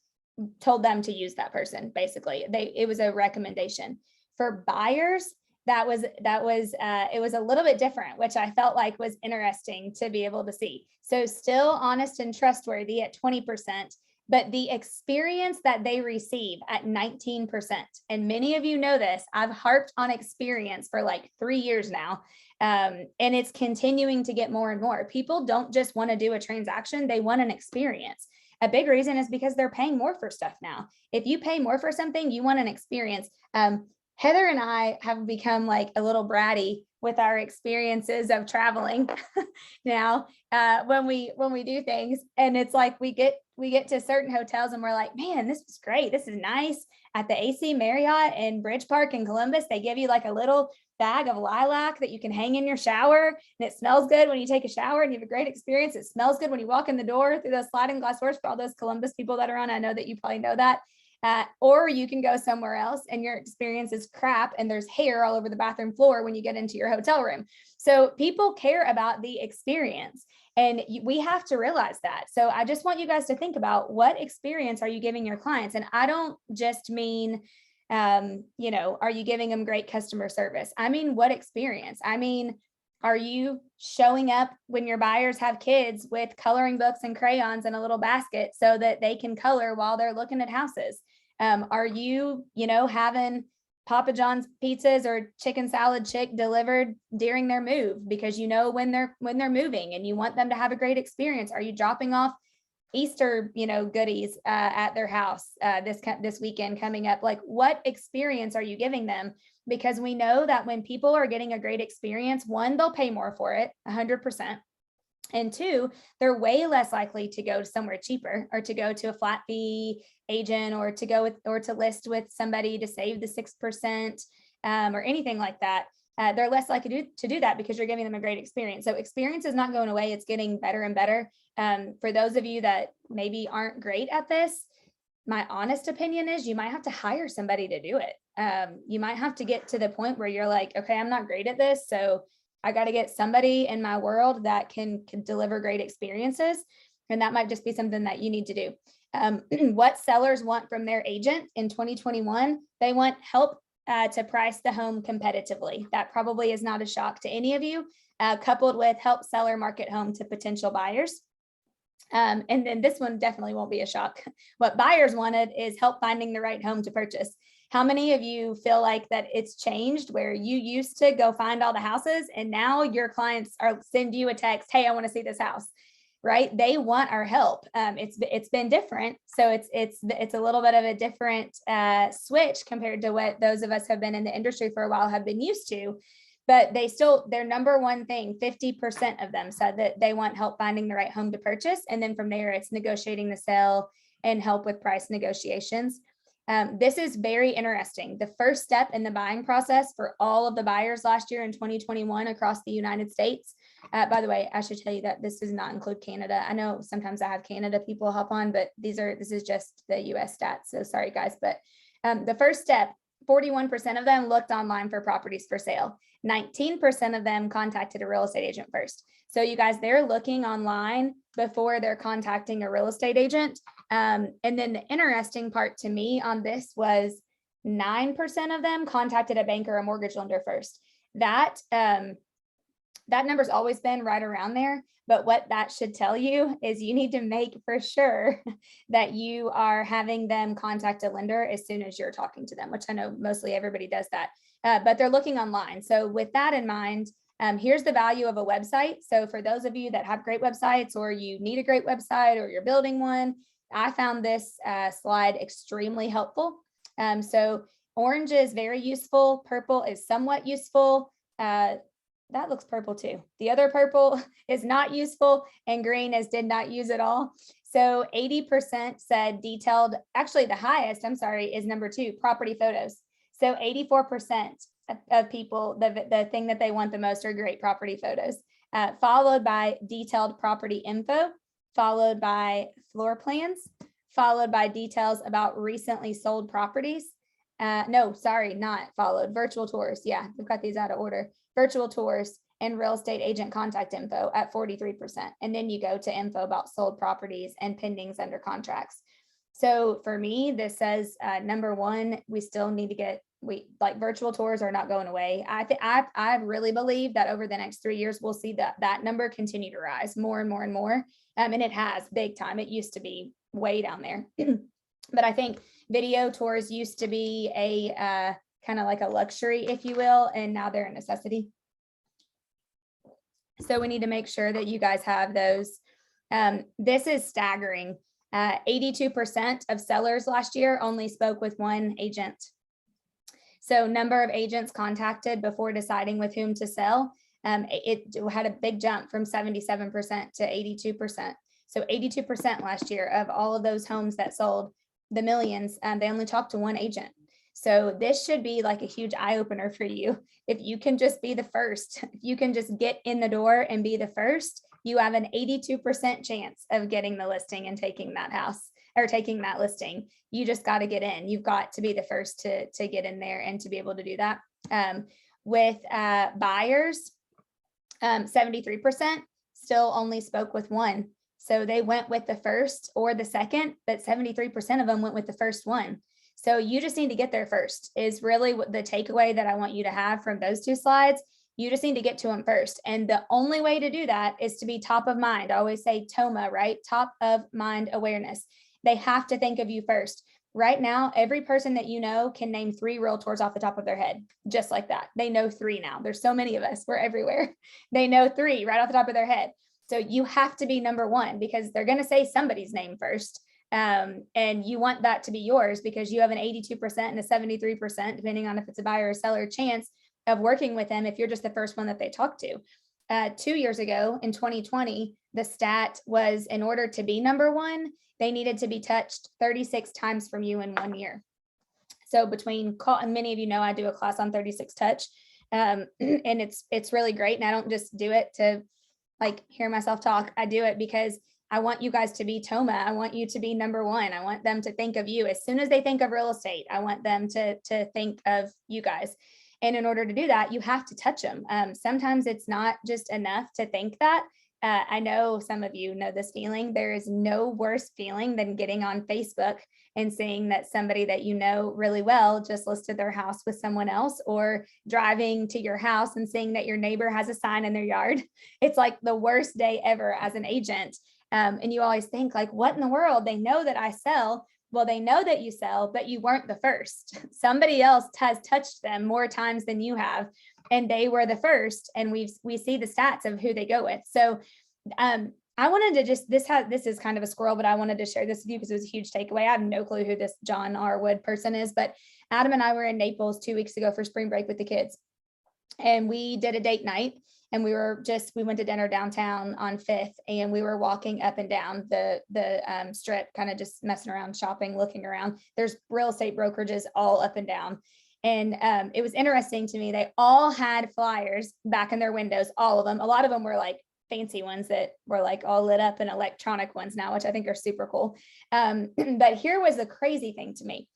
told them to use that person, basically. It was a recommendation. For buyers, it was a little bit different, which I felt like was interesting to be able to see. So still honest and trustworthy at 20%, but the experience that they receive at 19%. And many of you know this, I've harped on experience for like 3 years now. And it's continuing to get more and more. People don't just want to do a transaction, they want an experience. A big reason is because they're paying more for stuff now. If you pay more for something, you want an experience. Heather and I have become like a little bratty with our experiences of traveling now when we do things, and it's like we get to certain hotels and we're like, man, this was great. This is nice. At the AC Marriott in Bridge Park in Columbus, they give you like a little bag of lilac that you can hang in your shower, and it smells good when you take a shower, and you have a great experience. It smells good when you walk in the door through those sliding glass doors. For all those Columbus people that are on, I know that you probably know that. Or you can go somewhere else and your experience is crap and there's hair all over the bathroom floor when you get into your hotel room. So people care about the experience, and we have to realize that. So I just want you guys to think about, what experience are you giving your clients? And I don't just mean You know, are you giving them great customer service? I mean, what experience? I mean, are you showing up when your buyers have kids with coloring books and crayons in a little basket so that they can color while they're looking at houses? Are you, you know, having Papa John's pizzas or chicken salad chick delivered during their move because you know when they're moving and you want them to have a great experience? Are you dropping off Easter, you know, goodies at their house this weekend coming up? Like, what experience are you giving them? Because we know that when people are getting a great experience, one, they'll pay more for it, 100%. And two, they're way less likely to go somewhere cheaper or to go to a flat fee agent or to go with or to list with somebody to save the 6% or anything like that. They're less likely to do that because you're giving them a great experience. So experience is not going away. It's getting better and better. For those of you that maybe aren't great at this, my honest opinion is you might have to hire somebody to do it. You might have to get to the point where you're like, okay, I'm not great at this. So I got to get somebody in my world that can deliver great experiences. And that might just be something that you need to do. What sellers want from their agent in 2021, they want help to price the home competitively. That probably is not a shock to any of you, coupled with help seller market home to potential buyers. And then this one definitely won't be a shock. What buyers wanted is help finding the right home to purchase. How many of you feel like that it's changed where you used to go find all the houses and now your clients send you a text, hey, I want to see this house, right? They want our help. It's been different. So it's a little bit of a different switch compared to what those of us who have been in the industry for a while have been used to. But their number one thing, 50% of them said that they want help finding the right home to purchase. And then from there, it's negotiating the sale and help with price negotiations. This is very interesting. The first step in the buying process for all of the buyers last year in 2021 across the United States. By the way, I should tell you that this does not include Canada. I know sometimes I have Canada people hop on, but this is just the US stats. So sorry, guys. But the first step, 41% of them looked online for properties for sale. 19% of them contacted a real estate agent first. So you guys, they're looking online before they're contacting a real estate agent. And then the interesting part to me on this was 9% of them contacted a bank or a mortgage lender first. That number's always been right around there. But what that should tell you is you need to make for sure that you are having them contact a lender as soon as you're talking to them, which I know mostly everybody does that, but they're looking online. So with that in mind, here's the value of a website. So for those of you that have great websites or you need a great website or you're building one, I found this slide extremely helpful. So orange is very useful. Purple is somewhat useful. That looks purple too. The other purple is not useful and green is did not use at all. So 80% said detailed, actually the highest, I'm sorry, is number 2, property photos. So 84% of people, the thing that they want the most are great property photos, followed by detailed property info, followed by floor plans, followed by details about recently sold properties. No, sorry, not followed. Virtual tours. Yeah, we've got these out of order. Virtual tours and real estate agent contact info at 43%. And then you go to info about sold properties and pendings under contracts. So for me, this says number 1, we still need to get, virtual tours are not going away. I really believe that over the next 3 years, we'll see that number continue to rise more and more and more. And it has big time. It used to be way down there. But I think video tours used to be a kind of like a luxury, if you will, and now they're a necessity. So we need to make sure that you guys have those. This is staggering. 82% of sellers last year only spoke with one agent. So number of agents contacted before deciding with whom to sell, it had a big jump from 77% to 82%. So 82% last year of all of those homes that sold, the millions, they only talked to one agent. So this should be like a huge eye opener for you. If you can just be the first, if you can just get in the door and be the first, you have an 82% chance of getting the listing and taking that house or taking that listing. You just got to get in. You've got to be the first to get in there and to be able to do that. With buyers, 73% still only spoke with one. So they went with the first or the second, but 73% of them went with the first one. So you just need to get there first is really what the takeaway that I want you to have from those two slides. You just need to get to them first. And the only way to do that is to be top of mind. I always say TOMA, right? Top of mind awareness. They have to think of you first. Right now, every person that you know can name 3 realtors off the top of their head, just like that. They know 3 now. There's so many of us, we're everywhere. They know 3 right off the top of their head. So you have to be number 1 because they're going to say somebody's name first. And you want that to be yours because you have an 82% and a 73%, depending on if it's a buyer or seller, chance of working with them if you're just the first one that they talk to. 2 years ago in 2020, the stat was in order to be number 1, they needed to be touched 36 times from you in 1 year. So between call, and many of you know I do a class on 36 touch, and it's really great. And I don't just do it to like hear myself talk. I do it because I want you guys to be TOMA. I want you to be number 1. I want them to think of you as soon as they think of real estate. I want them to think of you guys. And in order to do that, you have to touch them. Sometimes it's not just enough to think that. I know some of you know this feeling. There is no worse feeling than getting on Facebook and seeing that somebody that you know really well just listed their house with someone else, or driving to your house and seeing that your neighbor has a sign in their yard. It's like the worst day ever as an agent. And you always think like, what in the world? They know that I sell. Well, they know that you sell, but you weren't the first. Somebody else has touched them more times than you have, and they were the first. And we see the stats of who they go with. So I wanted to just, this is kind of a squirrel, but I wanted to share this with you because it was a huge takeaway. I have no clue who this John R. Wood person is, but Adam and I were in Naples 2 weeks ago for spring break with the kids. And we did a date night. And we went to dinner downtown on 5th, and we were walking up and down the strip, kind of just messing around, shopping, looking around. There's real estate brokerages all up and down. And it was interesting to me. They all had flyers back in their windows, all of them. A lot of them were like fancy ones that were like all lit up, and electronic ones now, which I think are super cool. But here was the crazy thing to me.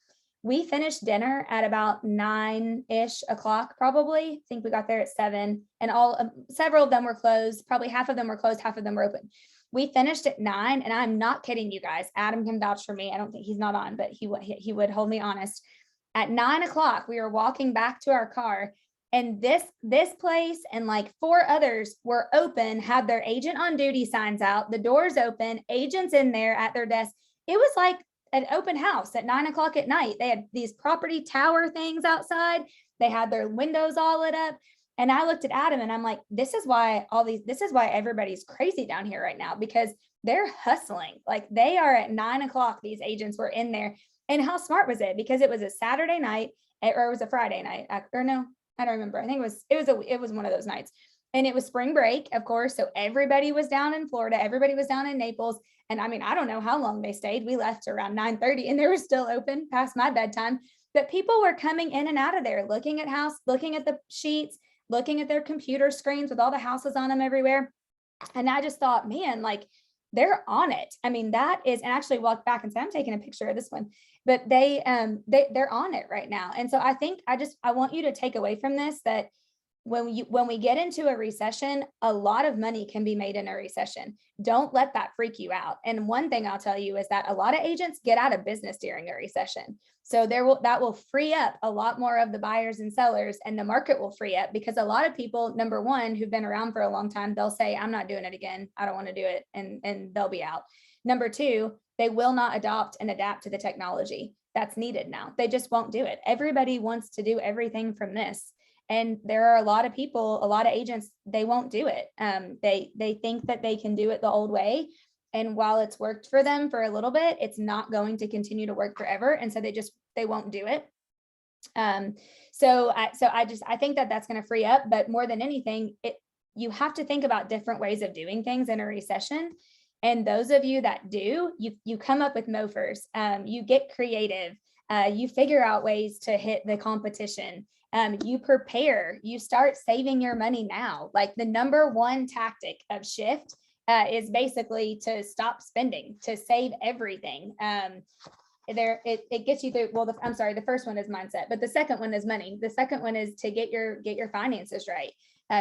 We finished dinner at about 9-ish o'clock, probably. I think we got there at 7, and several of them were closed. Probably half of them were closed, half of them were open. We finished at 9, and I'm not kidding you guys. Adam can vouch for me. I don't think he's not on, but he would hold me honest. At 9 o'clock, we were walking back to our car, and this place and like 4 others were open, had their agent on duty signs out, the doors open, agents in there at their desk. It was like an open house at 9 o'clock at night. They had these property tower things outside. They had their windows all lit up. And I looked at Adam and I'm like, this is why everybody's crazy down here right now, because they're hustling. Like they are at 9 o'clock. These agents were in there. And how smart was it? Because it was a Saturday night, or it was a Friday night, or no, I don't remember. I think it was one of those nights. And it was spring break, of course. So everybody was down in Florida. Everybody was down in Naples. And I mean, I don't know how long they stayed. We left around 9:30 and they were still open past my bedtime. But people were coming in and out of there, looking at the sheets, looking at their computer screens with all the houses on them everywhere. And I just thought, man, like they're on it. I mean, that is, and actually walked back and said, I'm taking a picture of this one, but they're on it right now. And so I think I want you to take away from this that when we get into a recession, a lot of money can be made in a recession. Don't let that freak you out. And one thing I'll tell you is that a lot of agents get out of business during a recession. So that will free up a lot more of the buyers and sellers, and the market will free up because a lot of people, number one, who've been around for a long time, they'll say, I'm not doing it again. I don't want to do it. And they'll be out. Number two, they will not adopt and adapt to the technology that's needed now. They just won't do it. Everybody wants to do everything from this. And there are a lot of people, a lot of agents, they won't do it. They think that they can do it the old way. And while it's worked for them for a little bit, it's not going to continue to work forever. And so they won't do it. So I think that that's going to free up, but more than anything, you have to think about different ways of doing things in a recession. And those of you that do, you come up with mofers, you get creative, you figure out ways to hit the competition. You prepare, you start saving your money now. Like the number one tactic of shift is basically to stop spending, to save everything. It gets you through. Well, the first one is mindset, but the second one is money. The second one is to get your finances right.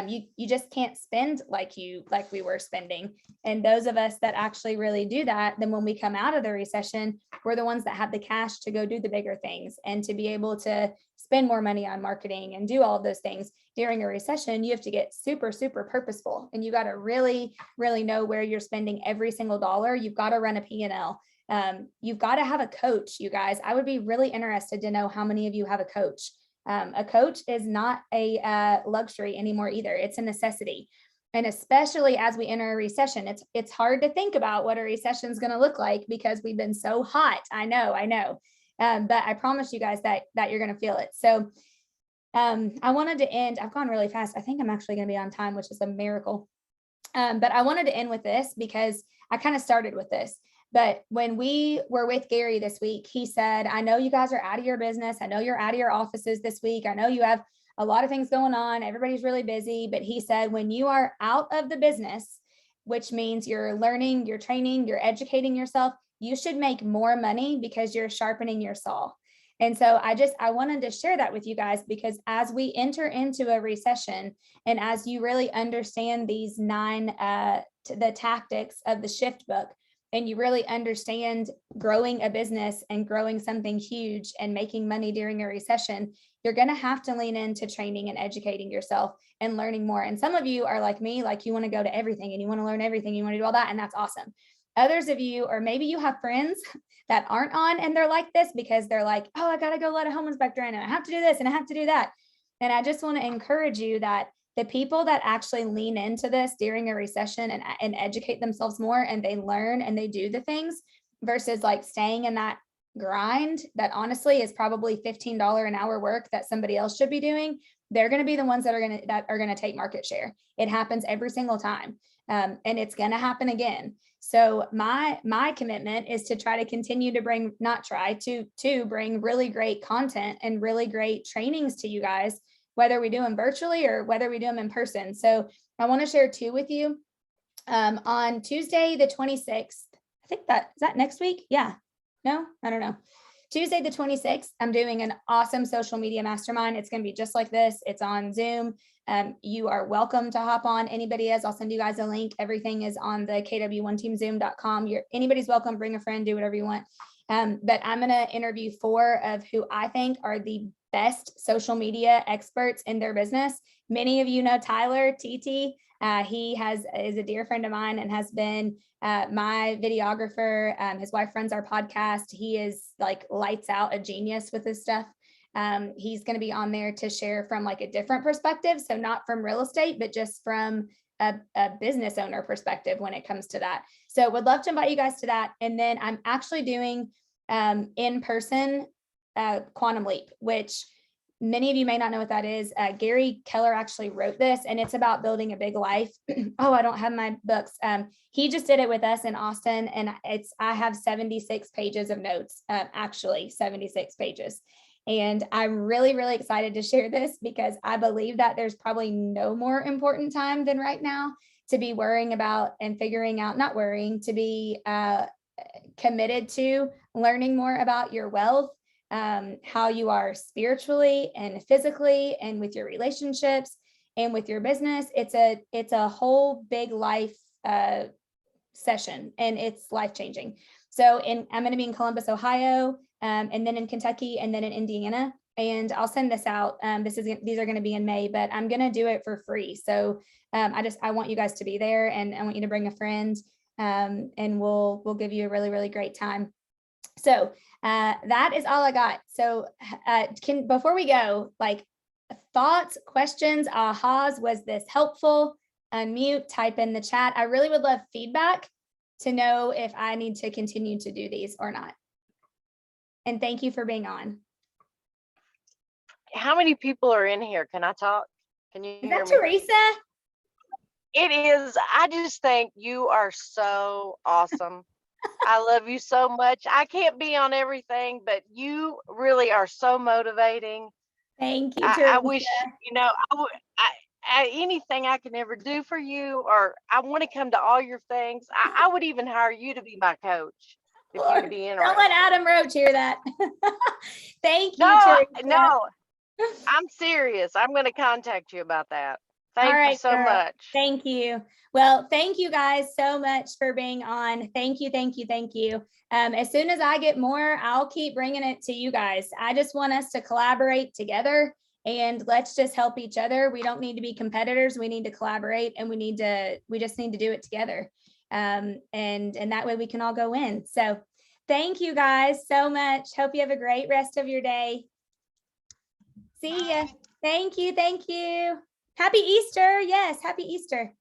You just can't spend like we were spending. And those of us that actually really do that, then when we come out of the recession, we're the ones that have the cash to go do the bigger things and to be able to spend more money on marketing and do all of those things. During a recession, you have to get super, super purposeful, and you got to really, really know where you're spending every single dollar. You've got to run a P&L. You've got to have a coach, you guys. I would be really interested to know how many of you have a coach. A coach is not a luxury anymore either. It's a necessity. And especially as we enter a recession, it's hard to think about what a recession is going to look like because we've been so hot. I know. But I promise you guys that you're going to feel it. So I wanted to end, I've gone really fast. I think I'm actually going to be on time, which is a miracle. But I wanted to end with this because I kind of started with this. But when we were with Gary this week, he said, I know you guys are out of your business. I know you're out of your offices this week. I know you have a lot of things going on. Everybody's really busy. But he said, when you are out of the business, which means you're learning, you're training, you're educating yourself, you should make more money because you're sharpening your saw. And so I wanted to share that with you guys, because as we enter into a recession and as you really understand these the tactics of the shift book, and you really understand growing a business and growing something huge and making money during a recession, you're going to have to lean into training and educating yourself and learning more. And some of you are like me, like you want to go to everything and you want to learn everything, you want to do all that, and that's awesome. Others of you, or maybe you have friends that aren't on and they're like this because they're like, oh, I got to go let a home inspector in and I have to do this and I have to do that. And I just want to encourage you that the people that actually lean into this during a recession and educate themselves more, and they learn and they do the things versus like staying in that grind that honestly is probably $15 an hour work that somebody else should be doing, they're going to be the ones that are going to take market share. It happens every single time. And it's going to happen again. So my commitment is to try to continue to bring, to bring really great content and really great trainings to you guys, whether we do them virtually or whether we do them in person. So I want to share two with you. On Tuesday, the 26th, I think is that next week? Yeah. No, I don't know. Tuesday, the 26th, I'm doing an awesome social media mastermind. It's going to be just like this. It's on Zoom. You are welcome to hop on. Anybody is, I'll send you guys a link. Everything is on the kw1teamzoom.com. Anybody's welcome. Bring a friend, do whatever you want. But I'm going to interview 4 of who I think are the best social media experts in their business. Many of you know Tyler, TT. He is a dear friend of mine and has been my videographer. His wife runs our podcast. He is like lights out, a genius with his stuff. He's going to be on there to share from like a different perspective. So not from real estate, but just from a business owner perspective when it comes to that. So would love to invite you guys to that. And then I'm actually doing in person Quantum Leap, which many of you may not know what that is. Gary Keller actually wrote this, and it's about building a big life. Oh, I don't have my books. He just did it with us in Austin, and I have 76 pages of notes, actually 76 pages. And I'm really, really excited to share this because I believe that there's probably no more important time than right now to be worrying about and figuring out, not worrying, to be committed to learning more about your wealth, how you are spiritually and physically and with your relationships and with your business. It's a whole big life session, and it's life-changing. So I'm going to be in Columbus, Ohio, and then in Kentucky, and then in Indiana. And I'll send this out. These are going to be in May, but I'm going to do it for free. So I want you guys to be there, and I want you to bring a friend, and we'll give you a really, really great time. So that is all I got. So before we go, like thoughts, questions, ahas, was this helpful? Unmute, type in the chat. I really would love feedback to know if I need to continue to do these or not. And thank you for being on. How many people are in here? Can I talk? Can you hear me? Is that Teresa? It is. I just think you are so awesome. I love you so much. I can't be on everything, but you really are so motivating. Thank you, Teresa. I wish, anything I can ever do for you, or I want to come to all your things. I would even hire you to be my coach if you'd be interested. Don't let Adam Roach hear that. Thank you, No, Teresa. no, I'm serious. I'm going to contact you about that. Thank All you right, so girl. much. Thank you. Well, thank you guys so much for being on. Thank you, thank you, thank you. As soon as I get more, I'll keep bringing it to you guys. I just want us to collaborate together and let's just help each other. We don't need to be competitors. We need to collaborate and we just need to do it together. And that way we can all go in. So thank you guys so much. Hope you have a great rest of your day. See ya. Thank you. Thank you. Happy Easter. Yes. Happy Easter.